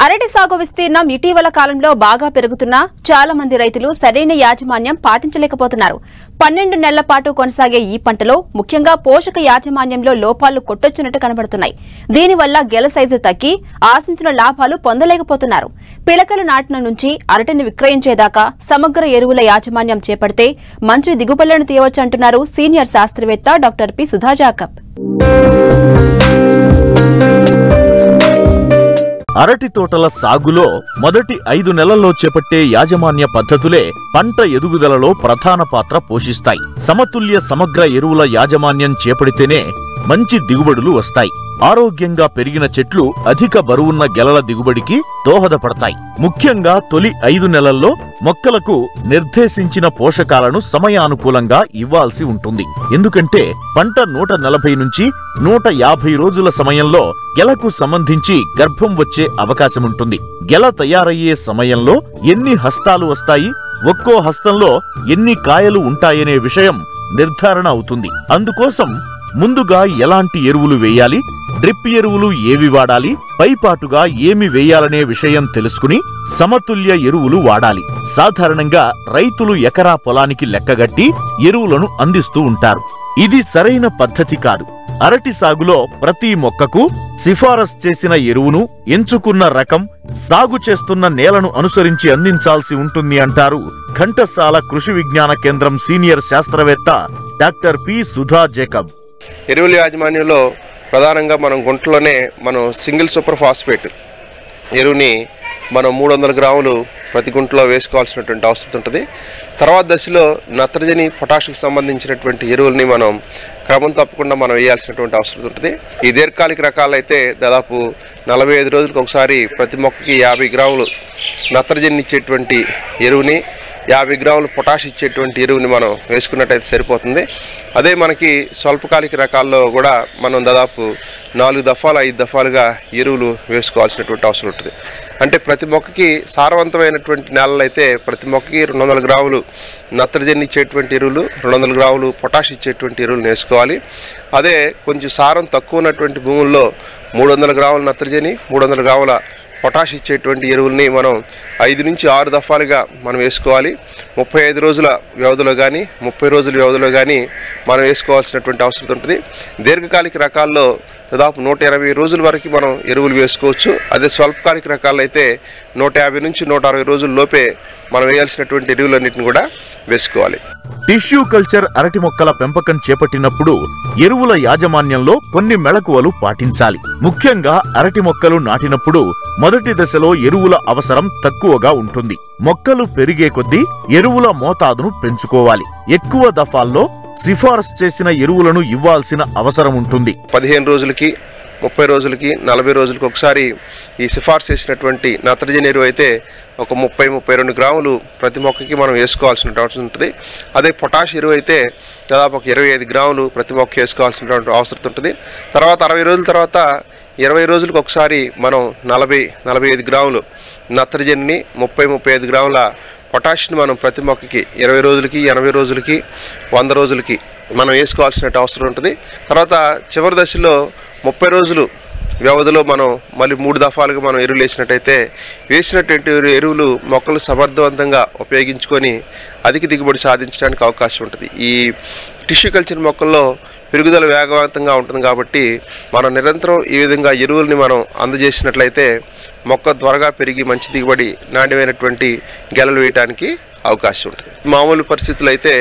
అరటి సాగు విస్తీర్ణం ఇటీవల కాలంలో బాగా పెరుగుతున్నా చాలా మంది రైతులు సరైన యాజమాన్యం పాటించలేకపోతున్నారు. 12 నెలల పాటు కొనసాగే ఈ పంటలో ముఖ్యంగా పోషక యాజమాన్యంలో లోపాలు కొట్టొచ్చినట్టు కనబడుతున్నాయి. దీనివల్ల గెల సైజు తగ్గి ఆశించిన లాభాలు పొందలేకపోతున్నారు. పిలకలు నాటిన నుంచి అరటిని విక్రయించేదాకా సమగ్ర ఎరువుల యాజమాన్యం చేపడితే మంచి దిగుబడులను తీయవచ్చంటున్నారు సీనియర్ శాస్త్రవేత్త డాక్టర్ పి. సుధా జాకబ్. అరటి తోటల సాగులో మొదటి 5 నెలల్లో చేపట్టే యాజమాన్య పద్ధతులే పంట ఎదుగుదలలో ప్రధాన పాత్ర పోషిస్తాయి. సమతుల్య సమగ్ర ఎరువుల యాజమాన్యం చేపడితేనే మంచి దిగుబడులు వస్తాయి. ఆరోగ్యంగా పెరిగిన చెట్లు అధిక బరువున్న గెలల దిగుబడికి దోహదపడతాయి. ముఖ్యంగా తొలి 5 నెలల్లో మొక్కలకు నిర్దేశించిన పోషకాలను సమయానుకూలంగా ఇవ్వాల్సి ఉంటుంది. ఎందుకంటే పంట 140 నుంచి 150 రోజుల సమయంలో గెలకు సంబంధించి గర్భం వచ్చే అవకాశముంటుంది. గెల తయారయ్యే సమయంలో ఎన్ని హస్తాలు వస్తాయి, ఒక్కో హస్తంలో ఎన్ని కాయలు ఉంటాయనే విషయం నిర్ధారణ అవుతుంది. అందుకోసం ముందుగా ఎలాంటి ఎరువులు వేయాలి, డ్రిప్ ఎరువులు ఏవి వాడాలి, పైపాటుగా ఏమి వేయాలనే విషయం తెలుసుకుని సమతుల్య ఎరువులు వాడాలి. సాధారణంగా రైతులు ఎకరా పొలానికి లెక్కగట్టి ఎరువులను అందిస్తూ ఉంటారు. ఇది సరైన పద్ధతి కాదు. అరటి సాగులో ప్రతి మొక్కకు సిఫారసు చేసిన ఎరువును ఎంచుకున్న రకం, సాగు చేస్తున్న నేలను అనుసరించి అందించాల్సి ఉంటుంది అంటారు ఘంటసాల కృషి విజ్ఞాన కేంద్రం సీనియర్ శాస్త్రవేత్త డాక్టర్ పి. సుధా జాకబ్. ఎరువుల యాజమాన్యంలో ప్రధానంగా మనం గుంటలోనే సింగిల్ సూపర్ ఫాస్ఫేట్ ఎరువుని 300 గ్రాములు ప్రతి గుంటలో వేసుకోవాల్సినటువంటి అవసరం ఉంటుంది. తర్వాత దశలో నత్రజని, పొటాషికి సంబంధించినటువంటి ఎరువుల్ని క్రమం తప్పకుండా వేయాల్సినటువంటి అవసరం ఉంటుంది. ఈ దీర్ఘకాలిక రకాలైతే దాదాపు 45 రోజులకు ఒకసారి ప్రతి మొక్కకి 50 గ్రాములు నత్రజని ఇచ్చేటువంటి ఎరువుని, 50 గ్రాములు పొటాష్ ఇచ్చేటువంటి ఎరువుని వేసుకున్నట్టయితే సరిపోతుంది. అదే మనకి స్వల్పకాలిక రకాల్లో కూడా దాదాపు 4 దఫాలు 5 దఫాలుగా ఎరువులు వేసుకోవాల్సినటువంటి అవసరం ఉంటుంది. అంటే ప్రతి మొక్కకి సారవంతమైనటువంటి నేలలు అయితే ప్రతి మొక్కకి 200 గ్రాములు నత్రజని ఇచ్చేటువంటి ఎరువులు, 200 గ్రాములు పొటాష్ ఇచ్చేటువంటి ఎరువులు వేసుకోవాలి. అదే కొంచెం సారం తక్కువ ఉన్నటువంటి భూముల్లో 300 గ్రాముల నత్రజని, 300 గ్రాముల పొటాష్ ఇచ్చేటువంటి ఎరువుల్ని 5 నుంచి 6 దఫాలుగా వేసుకోవాలి. 35 రోజుల వ్యవధిలో కానీ 30 రోజుల వ్యవధిలో కానీ వేసుకోవాల్సినటువంటి అవసరం ఉంటుంది. దీర్ఘకాలిక రకాల్లో దాదాపు 180 రోజుల వరకు ఎరువులు వేసుకోవచ్చు. అదే స్వల్పకాలిక రకాల్లో అయితే 150 నుంచి 160 రోజుల లోపే వేయాల్సినటువంటి ఎరువులన్నింటిని కూడా వేసుకోవాలి. టిష్యూ కల్చర్ అరటి మొక్కల పెంపకం చేపట్టినప్పుడు ఎరువుల యాజమాన్యంలో కొన్ని మెళకువలు పాటించాలి. ముఖ్యంగా అరటి మొక్కలు నాటినప్పుడు మొదటి దశలో ఎరువుల అవసరం తక్కువగా ఉంటుంది. మొక్కలు పెరిగే కొద్దీ ఎరువుల మోతాదును పెంచుకోవాలి. ఎక్కువ దఫాల్లో సిఫారసు చేసిన ఎరువులను ఇవ్వాల్సిన అవసరం ఉంటుంది. 15 రోజులకి, 30 రోజులకి, 40 రోజులకి ఒకసారి ఈ సిఫార్సు చేసినటువంటి నత్రజని ఎరువు అయితే ఒక 30-32 గ్రాములు ప్రతి మొక్కకి వేసుకోవాల్సిన అవసరం ఉంటుంది. అదే పొటాష్ ఎరువు అయితే దాదాపు ఒక 25 గ్రాములు ప్రతి మొక్క వేసుకోవాల్సినటువంటి అవసరం ఉంటుంది. తర్వాత 60 రోజుల తర్వాత 20 రోజులకు ఒకసారి 40-45 గ్రాములు నత్రజనిని, 30-35 గ్రాముల పొటాష్ని ప్రతి మొక్కకి 20 రోజులకి, 80 రోజులకి, 100 రోజులకి వేసుకోవాల్సిన అవసరం ఉంటుంది. తర్వాత చివరి దశలో 30 రోజులు వ్యవధిలో మళ్ళీ 3 దఫాలుగా ఎరువులు వేసినట్టయితే వేసినటువంటి ఎరువులు మొక్కలు సమర్థవంతంగా ఉపయోగించుకొని అధిక దిగుబడి సాధించడానికి అవకాశం ఉంటుంది. ఈ టిష్యూ కల్చర్ మొక్కల్లో పెరుగుదల వేగవంతంగా ఉంటుంది కాబట్టి నిరంతరం ఈ విధంగా ఎరువుల్ని అందజేసినట్లయితే మొక్క త్వరగా పెరిగి మంచి దిగుబడి, నాణ్యమైనటువంటి గెలలు వేయడానికి అవకాశం ఉంటుంది. మామూలు పరిస్థితులు అయితే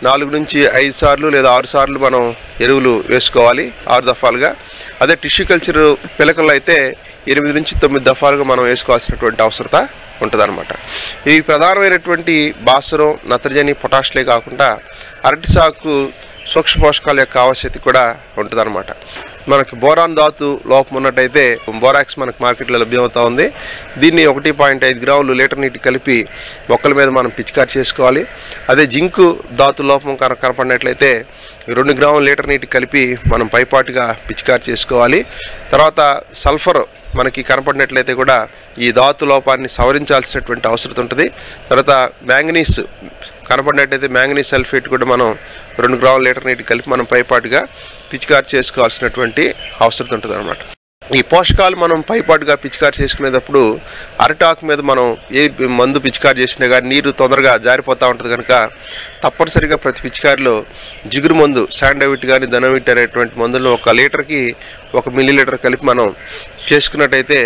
4 నుంచి 5 సార్లు లేదా 6 సార్లు ఎరువులు వేసుకోవాలి 6 దఫాలుగా. అదే టిష్యూ కల్చర్ పిలకల్లో అయితే 8 నుంచి 9 దఫాలుగా వేసుకోవాల్సినటువంటి అవసరత ఉంటుందన్నమాట. ఈ ప్రధానమైనటువంటి భాస్వరం, నత్రజని, పొటాష్లే కాకుండా అరటి సాగుకు సూక్ష్మ పోషకాల యొక్క ఆవశ్యకత కూడా ఉంటుందన్నమాట. మనకి బోరాన్ ధాతు లోపం ఉన్నట్టయితే బోరాక్స్ మనకు మార్కెట్లో లభ్యమవుతా ఉంది. దీన్ని 1.5 గ్రాములు లీటర్ నీటి కలిపి మొక్కల మీద పిచికారి చేసుకోవాలి. అదే జింకు ధాతు లోపం కనపడినట్లయితే 2 గ్రాముల లీటర్ నీటి కలిపి పైపాటుగా పిచికారి చేసుకోవాలి. తర్వాత సల్ఫర్ మనకి కనపడినట్లయితే కూడా ఈ ధాతు లోపాన్ని సవరించాల్సినటువంటి అవసరం ఉంటుంది. తర్వాత మ్యాంగనీస్ కనపడినట్టయితే మ్యాంగనీస్ సల్ఫేట్ కూడా 2 గ్రాముల లీటర్ నీటి కలిపి పైపాటుగా పిచికారి చేసుకోవాల్సినటువంటి అవసరం ఉంటుంది అన్నమాట. ఈ పోషకాలు మనం పైపాటుగా పిచికారి చేసుకునేటప్పుడు అరటాకు మీద మనం ఏ మందు పిచికారి చేసినా కానీ నీరు తొందరగా జారిపోతూ ఉంటుంది కనుక తప్పనిసరిగా ప్రతి పిచికారిలో జిగురు మందు శాండవిట్ కానీ ధనవిట్ అనేటువంటి మందులను 1 లీటర్కి 1 మిల్లీలీటర్ కలిపి మనం చేసుకున్నట్టయితే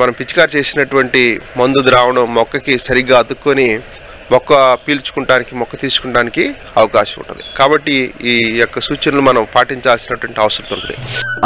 మనం పిచికారి చేసినటువంటి మందు ద్రావణం మొక్కకి సరిగ్గా అతుక్కొని మొక్క పీల్చుకుంటానికి మొక్క తీసుకుంటానికి అవకాశం ఉంటుంది. కాబట్టి ఈ యొక్క సూచనలు మనం పాటించాల్సినటువంటి అవసరం ఉంటుంది.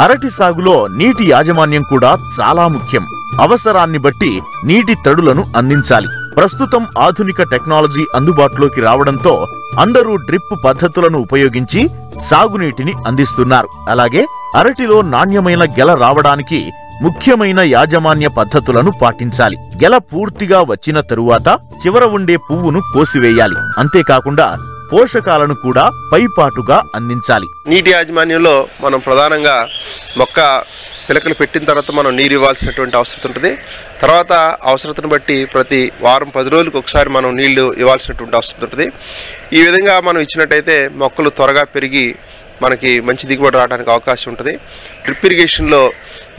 అరటి సాగులో నీటి యాజమాన్యం కూడా చాలా ముఖ్యం. అవసరాన్ని బట్టి నీటి తడులను అందించాలి. ప్రస్తుతం ఆధునిక టెక్నాలజీ అందుబాటులోకి రావడంతో అందరూ డ్రిప్ పద్ధతులను ఉపయోగించి సాగునీటిని అందిస్తున్నారు. అలాగే అరటిలో నాణ్యమైన గెల రావడానికి ముఖ్యమైన యాజమాన్య పద్ధతులను పాటించాలి. గెల పూర్తిగా వచ్చిన తరువాత చివర ఉండే పువ్వును కోసివేయాలి. అంతేకాకుండా పోషకాలను కూడా పైపాటుగా అందించాలి. నీటి యాజమాన్యంలో మనం ప్రధానంగా మొక్క పిలకలు పెట్టిన తర్వాత మనం నీరు ఇవ్వాల్సినటువంటి అవసరం ఉంటుంది. తర్వాత అవసరతను బట్టి ప్రతి వారం 10 రోజులకు ఒకసారి మనం నీళ్లు ఇవ్వాల్సినటువంటి అవసరం ఉంటుంది. ఈ విధంగా మనం ఇచ్చినట్టయితే మొక్కలు త్వరగా పెరిగి మనకి మంచి దిగుబడి రావడానికి అవకాశం ఉంటుంది. డ్రిప్ ఇరిగేషన్లో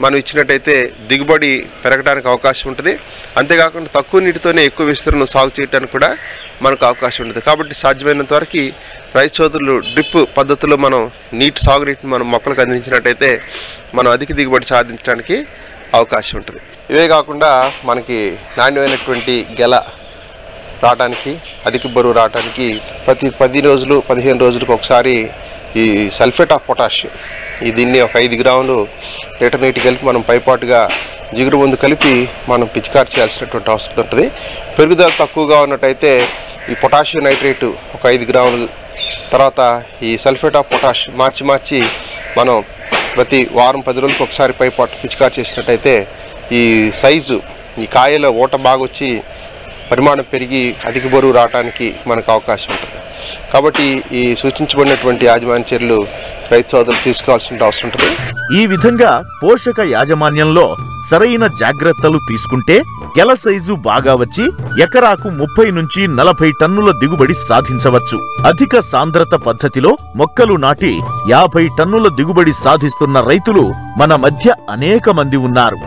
మనం ఇచ్చినట్టయితే దిగుబడి పెరగడానికి అవకాశం ఉంటుంది. అంతేకాకుండా తక్కువ నీటితోనే ఎక్కువ విస్తీర్ణం సాగు చేయడానికి కూడా మనకు అవకాశం ఉంటుంది. కాబట్టి సాధ్యమైనంత వరకు రైతు సోదరులు డ్రిప్ పద్ధతిలో మనం సాగునీటిని మనం మొక్కలకు అందించినట్టయితే మనం అధిక దిగుబడి సాధించడానికి అవకాశం ఉంటుంది. ఇవే కాకుండా మనకి నాణ్యమైనటువంటి గెల రావడానికి, అధిక బరువు రావడానికి ప్రతి 10 రోజులు 15 రోజులకు ఒకసారి ఈ సల్ఫేట్ ఆఫ్ పొటాషియం దీన్ని 5 గ్రాములు లీటర్ నీటి కలిపి మనం పైపాటుగా జిగురు మందు కలిపి మనం పిచికారి చేయాల్సినటువంటి అవసరం ఉంటుంది. పెరుగుదల తక్కువగా ఉన్నట్టయితే ఈ పొటాషియం నైట్రేటు 5 గ్రాములు, తర్వాత ఈ సల్ఫేట్ ఆఫ్ పొటాష్ మార్చి మనం ప్రతి వారం 10 రోజులకు ఒకసారి పైపాటు పిచికారి చేసినట్టయితే ఈ సైజు, ఈ కాయల ఊట బాగా వచ్చి పరిమాణం పెరిగి అధిక బరువు రావడానికి మనకు అవకాశం ఉంటుంది. కాబట్టి ఈ సూచించబడినటువంటి యాజమాన్య చర్యలు రైతు సోదరులు తీసుకోవాల్సిన అవసరం ఉంటుంది. ఈ విధంగా పోషక యాజమాన్యంలో సరైన జాగ్రత్తలు తీసుకుంటే గెల సైజు బాగా వచ్చి ఎకరాకు 30 నుంచి 40 టన్నుల దిగుబడి సాధించవచ్చు. అధిక సాంద్రత పద్ధతిలో మొక్కలు నాటి 50 టన్నుల దిగుబడి సాధిస్తున్న రైతులు మన మధ్య అనేక మంది ఉన్నారు.